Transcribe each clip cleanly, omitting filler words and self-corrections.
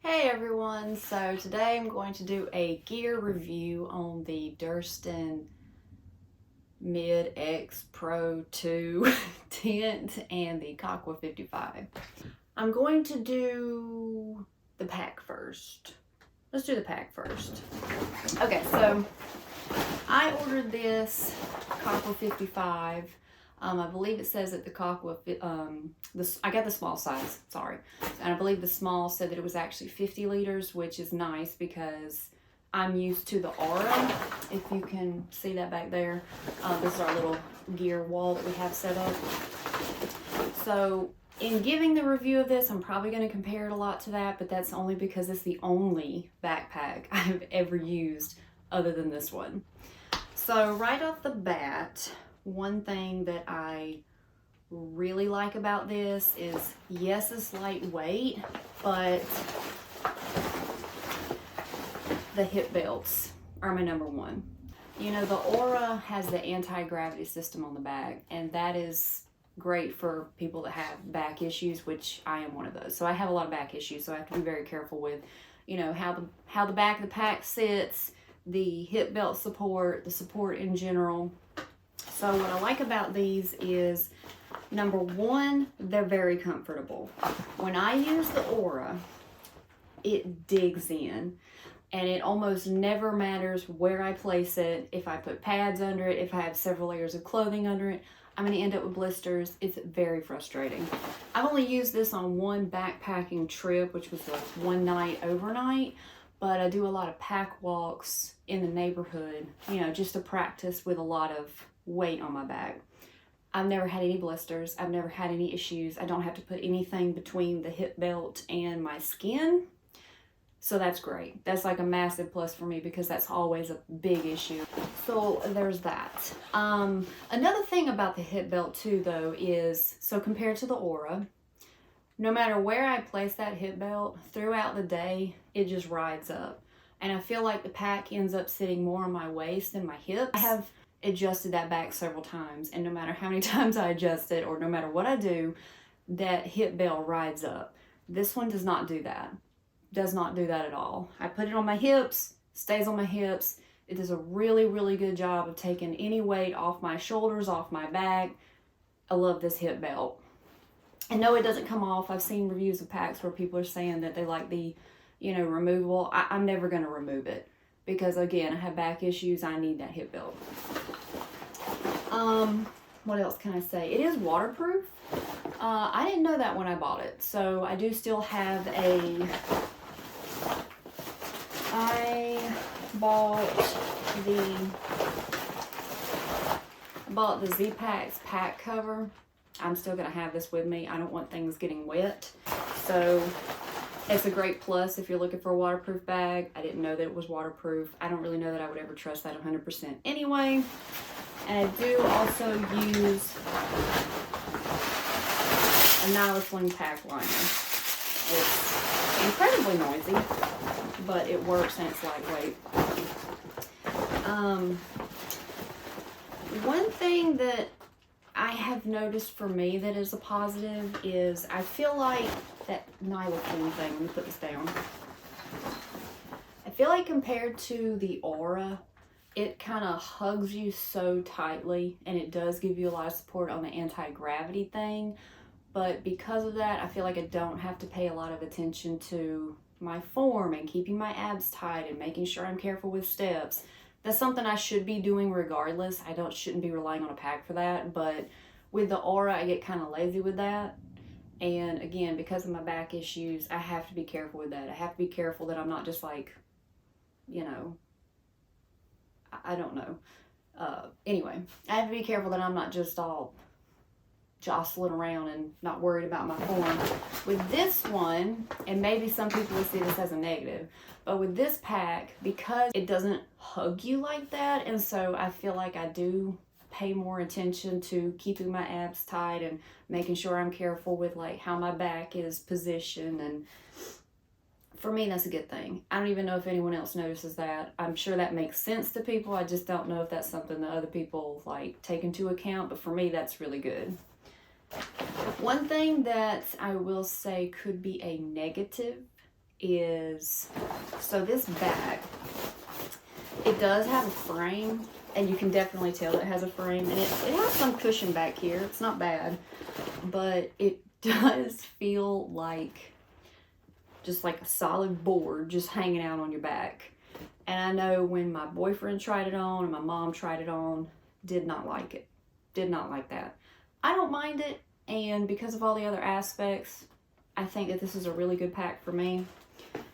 Hey everyone, so today I'm going to do a gear review on the Durston Mid X Pro 2 tent and the Kakwa 55. I'm going to do the pack first. Let's do the pack first. Okay, so I ordered this Kakwa 55. I believe it says that the Kakwa, I got the small size, sorry. And I believe the small said that it was actually 50 liters, which is nice because I'm used to the Aura, if you can see that back there. This is our little gear wall that we have set up. So in giving the review of this, I'm probably going to compare it a lot to that, but that's only because it's the only backpack I've ever used other than this one. So right off the bat, one thing that I really like about this is, yes, it's lightweight, but the hip belts are my number one. You know, the Aura has the anti-gravity system on the back, and that is great for people that have back issues, which I am one of those. So I have a lot of back issues, so I have to be very careful with, you know, how the back of the pack sits, the hip belt support, the support in general. So what I like about these is, number one, they're very comfortable. When I use the Aura, it digs in, and it almost never matters where I place it. If I put pads under it, if I have several layers of clothing under it, I'm going to end up with blisters. It's very frustrating. I've only used this on one backpacking trip, which was like one night overnight, but I do a lot of pack walks in the neighborhood, you know, just to practice with a lot of weight on my back. I've never had any blisters. I've never had any issues. I don't have to put anything between the hip belt and my skin. So that's great. That's like a massive plus for me because that's always a big issue. So there's that. Another thing about the hip belt too though is, so compared to the Aura, no matter where I place that hip belt throughout the day, it just rides up. And I feel like the pack ends up sitting more on my waist than my hips. I have adjusted that back several times, and no matter how many times I adjust it or no matter what I do, that hip belt rides up. This one does not do that. Does not do that at all. I put it on my hips, stays on my hips. It does a really, really good job of taking any weight off my shoulders, off my back. I love this hip belt. And no, it doesn't come off. I've seen reviews of packs where people are saying that they like the, you know, removable. I'm never going to remove it because, again, I have back issues. I need that hip belt. What else can I say? It is waterproof. I didn't know that when I bought it. So I do still have I bought the Z-Packs pack cover. I'm still going to have this with me. I don't want things getting wet. So it's a great plus if you're looking for a waterproof bag. I didn't know that it was waterproof. I don't really know that I would ever trust that 100% anyway. And I do also use a Nylon pack liner. It's incredibly noisy, but it works and it's lightweight. One thing that I have noticed for me that is a positive is I feel like that nylon thing, let me put this down. I feel like compared to the Aura, it kind of hugs you so tightly, and it does give you a lot of support on the anti-gravity thing. But because of that, I feel like I don't have to pay a lot of attention to my form and keeping my abs tight and making sure I'm careful with steps. That's something I should be doing regardless. Shouldn't be relying on a pack for that. But with the Aura, I get kind of lazy with that. And again, because of my back issues, I have to be careful with that. I have to be careful that I'm not just like, you know, I don't know. Anyway, I have to be careful that I'm not just all jostling around and not worried about my form. With this one, and maybe some people will see this as a negative, but with this pack, because it doesn't hug you like that, and so I feel like I do pay more attention to keeping my abs tight and making sure I'm careful with like how my back is positioned, and for me, that's a good thing. I don't even know if anyone else notices that. I'm sure that makes sense to people. I just don't know if that's something that other people like take into account, but for me, that's really good. One thing that I will say could be a negative is, so this bag, it does have a frame, and you can definitely tell it has a frame, and it has some cushion back here. It's not bad, but it does feel like just like a solid board just hanging out on your back. And I know when my boyfriend tried it on and my mom tried it on, did not like it. Did not like that. I don't mind it, and because of all the other aspects, I think that this is a really good pack for me.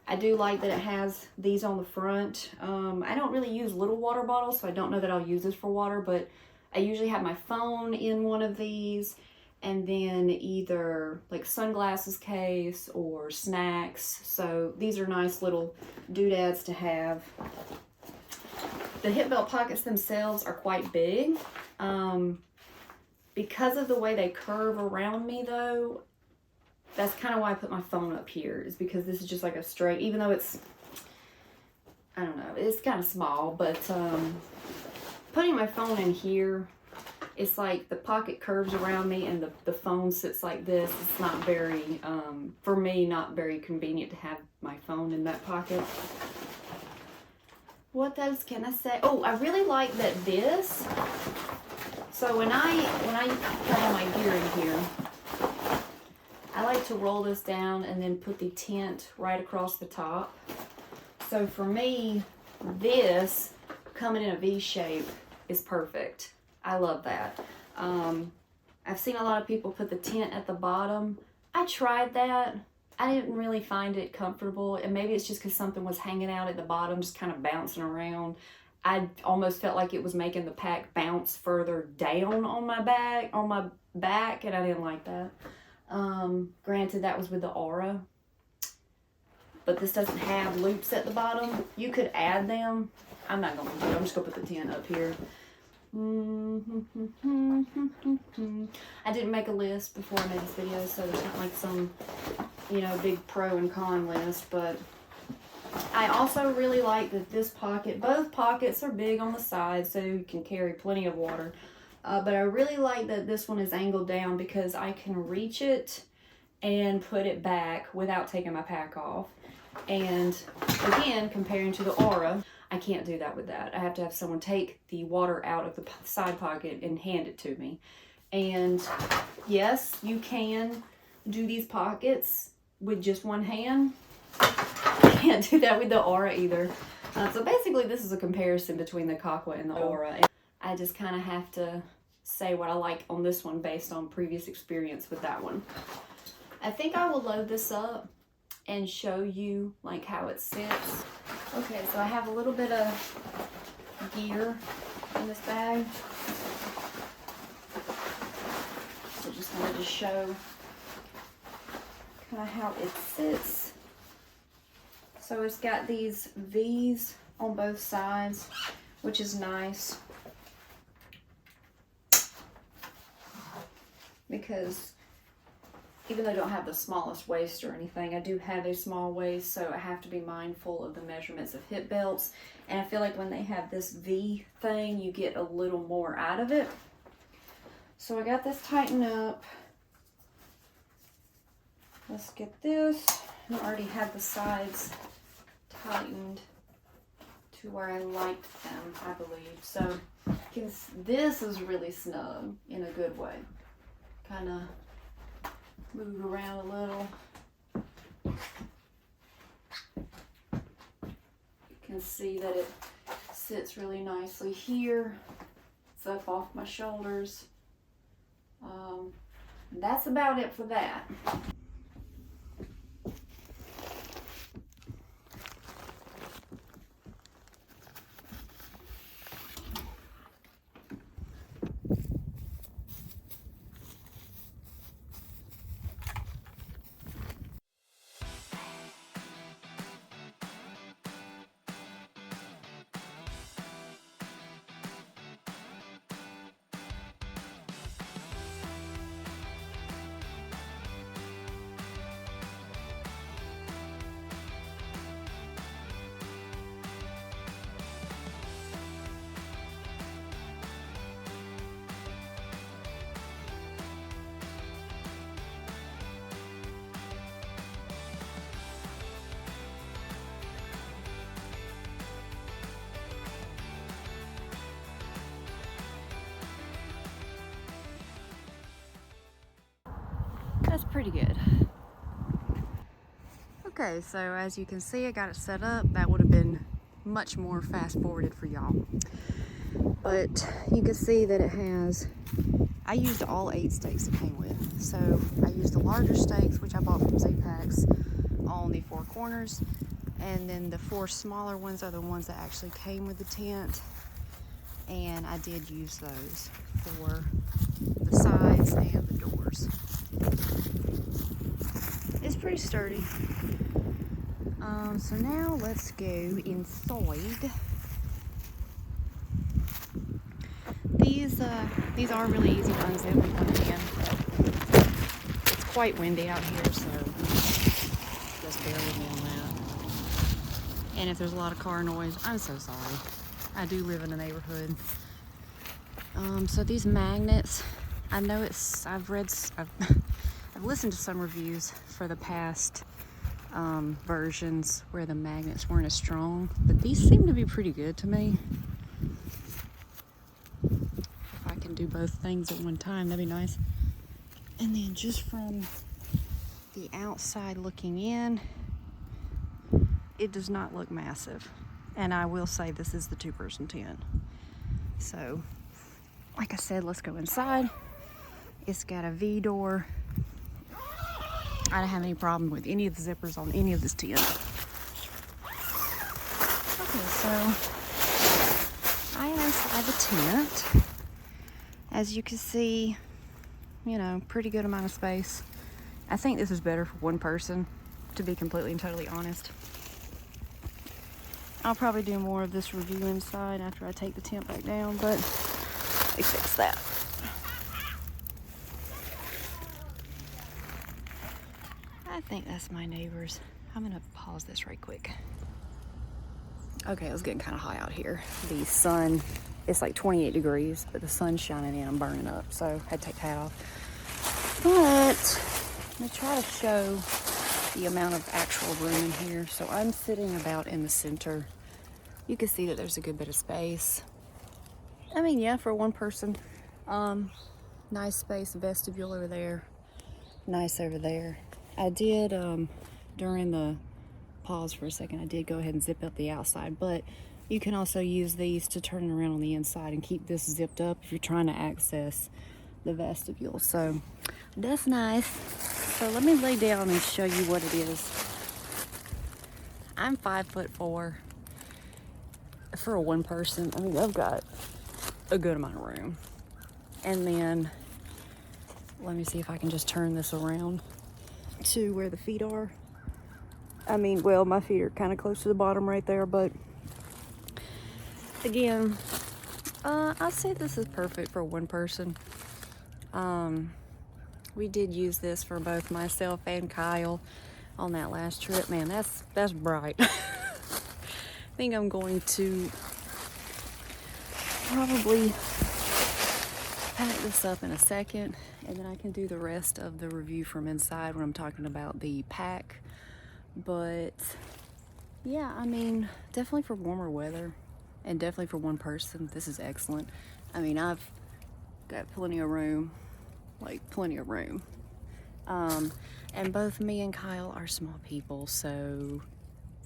I do like that it has these on the front. I don't really use little water bottles, so I don't know that I'll use this for water, but I usually have my phone in one of these, and then either like sunglasses case or snacks. So these are nice little doodads to have. The hip belt pockets themselves are quite big. Because of the way they curve around me though, that's kind of why I put my phone up here, is because this is just like a straight, even though it's, I don't know, it's kind of small, but putting my phone in here, it's like the pocket curves around me and the phone sits like this. It's not very, for me, not very convenient to have my phone in that pocket. What else can I say? Oh, I really like that this, so when I put all my gear in here, I like to roll this down and then put the tent right across the top. So for me, this coming in a V shape is perfect. I love that. I've seen a lot of people put the tent at the bottom. I tried that. I didn't really find it comfortable, and maybe it's just because something was hanging out at the bottom, just kind of bouncing around. I almost felt like it was making the pack bounce further down on my back, and I didn't like that. Granted, that was with the Aura, but this doesn't have loops at the bottom. You could add them. I'm not gonna do it. I'm just gonna put the tent up here. I didn't make a list before I made this video, so there's not like some, you know, big pro and con list, but I also really like that this pocket, both pockets are big on the side, so you can carry plenty of water. But I really like that this one is angled down because I can reach it and put it back without taking my pack off. And again, comparing to the Aura, I can't do that with that. I have to have someone take the water out of the side pocket and hand it to me. And yes, you can do these pockets with just one hand. I can't do that with the Aura either. So basically this is a comparison between the Kakwa and the Aura. And I just kind of have to say what I like on this one based on previous experience with that one. I think I will load this up and show you like how it sits. Okay, so I have a little bit of gear in this bag. So just wanted to show kind of how it sits. So it's got these V's on both sides, which is nice because even though I don't have the smallest waist or anything, I do have a small waist, so I have to be mindful of the measurements of hip belts. And I feel like when they have this V thing, you get a little more out of it. So I got this tightened up. Let's get this. I already have the sides tightened to where I liked them, I believe. So this is really snug in a good way. Kind of move around a little. You can see that it sits really nicely here. It's up off my shoulders. That's about it for that. pretty good. Okay, so as you can see, I got it set up. That would have been much more fast forwarded for y'all. But you can see that it has, I used all 8 steaks it came with. So I used the larger steaks, which I bought from Z-Packs, on the 4 corners. And then the 4 smaller ones are the ones that actually came with the tent. And I did use those for the sides and the doors. It's pretty sturdy. So now let's go inside. These are really easy to unzip and put in, but it's quite windy out here, so just bear with me on that. And if there's a lot of car noise, I'm so sorry. I do live in a neighborhood. So these magnets, I know I've listened to some reviews for the past versions where the magnets weren't as strong, but these seem to be pretty good to me. If I can do both things at one time, that'd be nice. And then just from the outside looking in, it does not look massive. And I will say this is the 2-person tent. So, like I said, let's go inside. It's got a V door. I don't have any problem with any of the zippers on any of this tent. Okay, so I am inside the tent. As you can see, you know, pretty good amount of space. I think this is better for 1 person, to be completely and totally honest. I'll probably do more of this review inside after I take the tent back down, but we fix that. I think that's my neighbors. I'm gonna pause this right quick. Okay, it was getting kind of hot out here. The sun, it's like 28 degrees, but the sun's shining in, I'm burning up, so I had to take the hat off. But I'm gonna try to show the amount of actual room in here. So I'm sitting about in the center. You can see that there's a good bit of space. I mean, yeah, for 1 person. Nice space, vestibule over there. Nice over there. I did, during the pause for a second, I did go ahead and zip up the outside, but you can also use these to turn it around on the inside and keep this zipped up if you're trying to access the vestibule. So that's nice. So let me lay down and show you what it is. I'm 5'4". For a 1 person, I mean, I've got a good amount of room. And then let me see if I can just turn this around to where the feet are. I mean, well, my feet are kind of close to the bottom right there, but again, I'd say this is perfect for 1 person. We did use this for both myself and Kyle on that last trip. Man, that's bright. I think I'm going to probably pack this up in a second, and then I can do the rest of the review from inside when I'm talking about the pack. But yeah, I mean, definitely for warmer weather and definitely for 1 person, this is excellent. I mean, I've got plenty of room, like plenty of room. And both me and Kyle are small people, so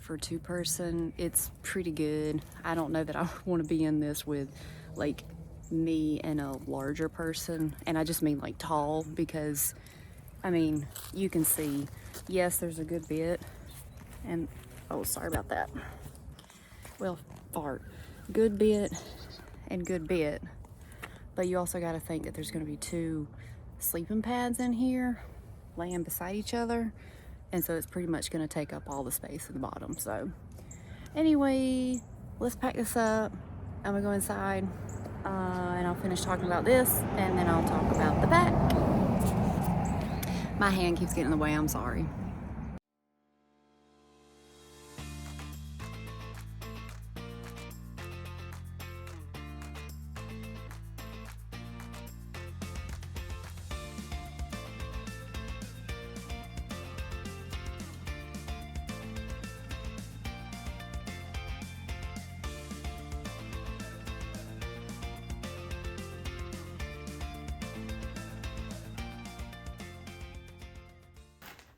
for 2 person, it's pretty good. I don't know that I want to be in this with like me and a larger person, and I just mean like tall, because I mean, you can see, yes, there's a good bit, and oh, sorry about that. Well, fart. Good bit and good bit, but you also got to think that there's going to be 2 sleeping pads in here laying beside each other, and so it's pretty much going to take up all the space in the bottom. So anyway, let's pack this up. I'm gonna go inside and I'll finish talking about this, and then I'll talk about the back. My hand keeps getting in the way, I'm sorry.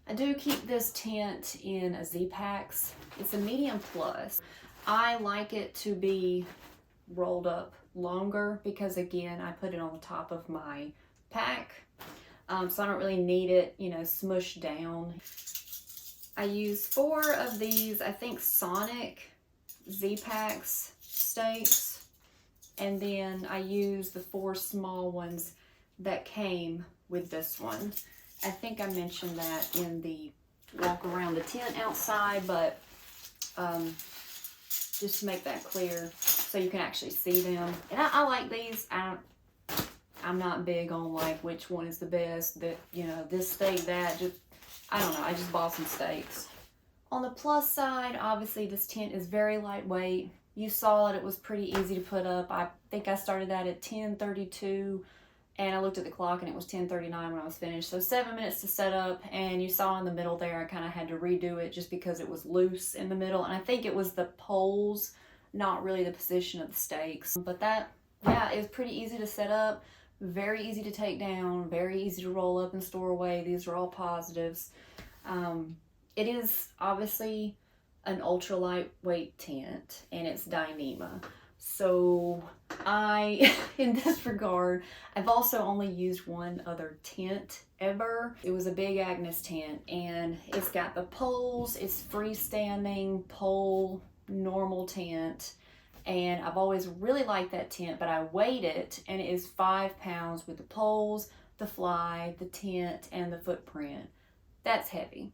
I do keep this tent in a Z-Packs. It's a medium plus. I like it to be rolled up longer because, again, I put it on the top of my pack. So I don't really need it, you know, smushed down. I use 4 of these, I think, Sonic Z-Packs stakes. And then I use the 4 small ones that came with this one. I think I mentioned that in the walk around the tent outside, but just to make that clear so you can actually see them. And I like these. I'm not big on like which one is the best, that, you know, this steak, that, just, I don't know, I just bought some steaks. On the plus side, obviously this tent is very lightweight. You saw it was pretty easy to put up. I think I started that at 10:32 and I looked at the clock and it was 10:39 when I was finished. So 7 minutes to set up, and you saw in the middle there I kind of had to redo it just because it was loose in the middle, and I think it was the poles, not really the position of the stakes. But that, yeah, it was pretty easy to set up, very easy to take down, very easy to roll up and store away. These are all positives. It is obviously an ultra lightweight tent and it's Dyneema. So in this regard, I've also only used one other tent ever. It was a Big Agnes tent, and it's got the poles, it's freestanding pole, normal tent. And I've always really liked that tent, but I weighed it and it is 5 pounds with the poles, the fly, the tent, and the footprint. That's heavy.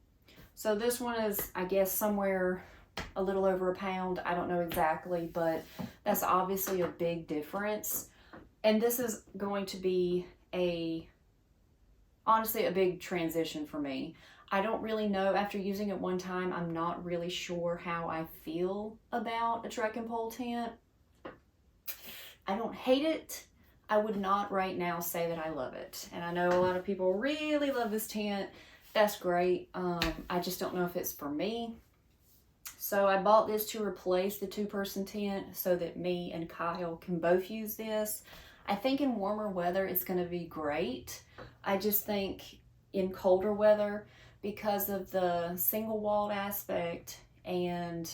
So this one is, I guess, somewhere a little over a pound. I don't know exactly, but that's obviously a big difference. And this is going to be honestly a big transition for me. I don't really know, after using it one time, I'm not really sure how I feel about a trekking pole tent. I don't hate it. I would not right now say that I love it. And I know a lot of people really love this tent. That's great. I just don't know if it's for me. So I bought this to replace the 2-person tent so that me and Kyle can both use this. I think in warmer weather it's going to be great. I just think in colder weather, because of the single walled aspect, and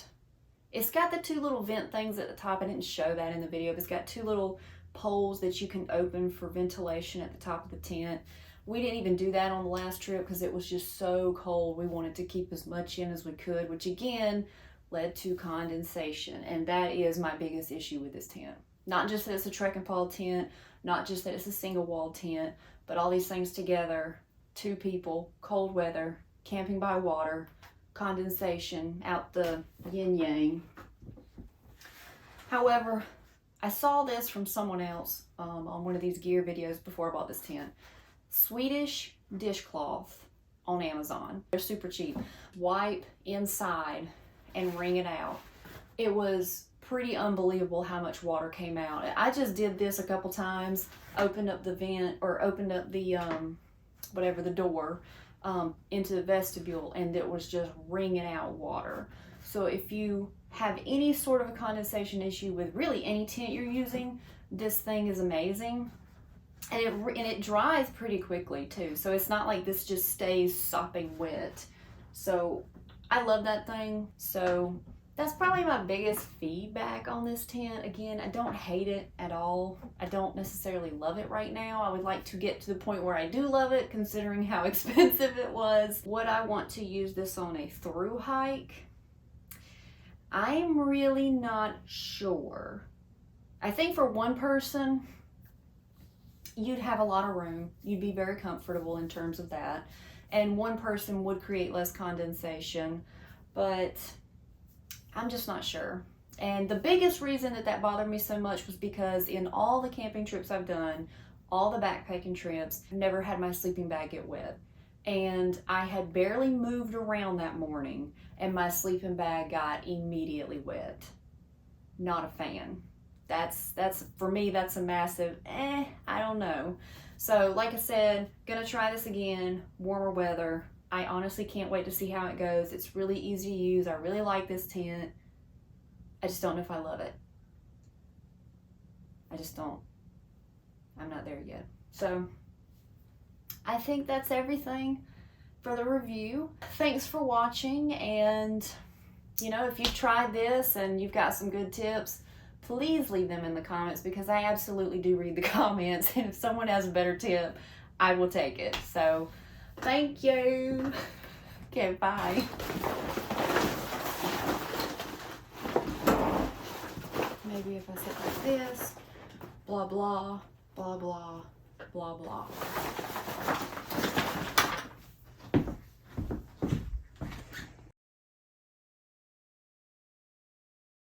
it's got the 2 little vent things at the top. I didn't show that in the video, but it's got 2 little poles that you can open for ventilation at the top of the tent. We didn't even do that on the last trip because it was just so cold. We wanted to keep as much in as we could, which again led to condensation. And that is my biggest issue with this tent. Not just that it's a trekking pole tent, not just that it's a single wall tent, but all these things together, 2 people, cold weather, camping by water, condensation, out the yin yang. However, I saw this from someone else on one of these gear videos before I bought this tent. Swedish dishcloth on Amazon. They're super cheap. Wipe inside and wring it out. It was pretty unbelievable how much water came out. I just did this a couple times, opened up the vent, or opened up the the door into the vestibule, and it was just wringing out water. So if you have any sort of a condensation issue with really any tent you're using, this thing is amazing. And it dries pretty quickly too. So it's not like this just stays sopping wet. So I love that thing. So that's probably my biggest feedback on this tent. Again, I don't hate it at all. I don't necessarily love it right now. I would like to get to the point where I do love it, considering how expensive it was. Would I want to use this on a through hike? I'm really not sure. I think for one person, you'd have a lot of room. You'd be very comfortable in terms of that. And one person would create less condensation, but I'm just not sure. And the biggest reason that bothered me so much was because in all the camping trips I've done, all the backpacking trips, I've never had my sleeping bag get wet. And I had barely moved around that morning and my sleeping bag got immediately wet. Not a fan. That's for me, that's a massive I don't know. So like I said, gonna try this again, warmer weather. I honestly can't wait to see how it goes. It's really easy to use. I really like this tent. I just don't know if I love it. I just don't. I'm not there yet. So I think that's everything. for the review. Thanks for watching, and you know, if you've tried this and you've got some good tips, please leave them in the comments, because I absolutely do read the comments, and if someone has a better tip, I will take it. So thank you. Okay, bye. Maybe if I sit like this, blah blah blah blah blah blah.